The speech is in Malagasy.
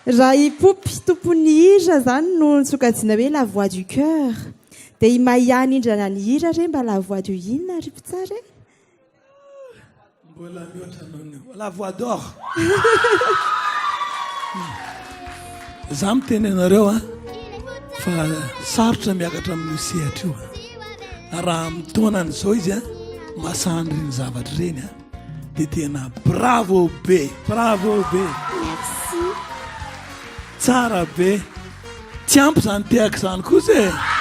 raha ipopy tompony hira zany no nitsokajiana hoe la voix du cœur dia i mahihany indrana ny hira re mba la voix du inona ry mpitsara e mbola mihoatra nono la voix d'or za miteny anareo a fa sarotra miakatra amin'ny sehatra io raha mitonany zao izy a masahany reny zavatra reny a dia tena bravo be merci tsara be tsy ampy zany tehaka zany kosa e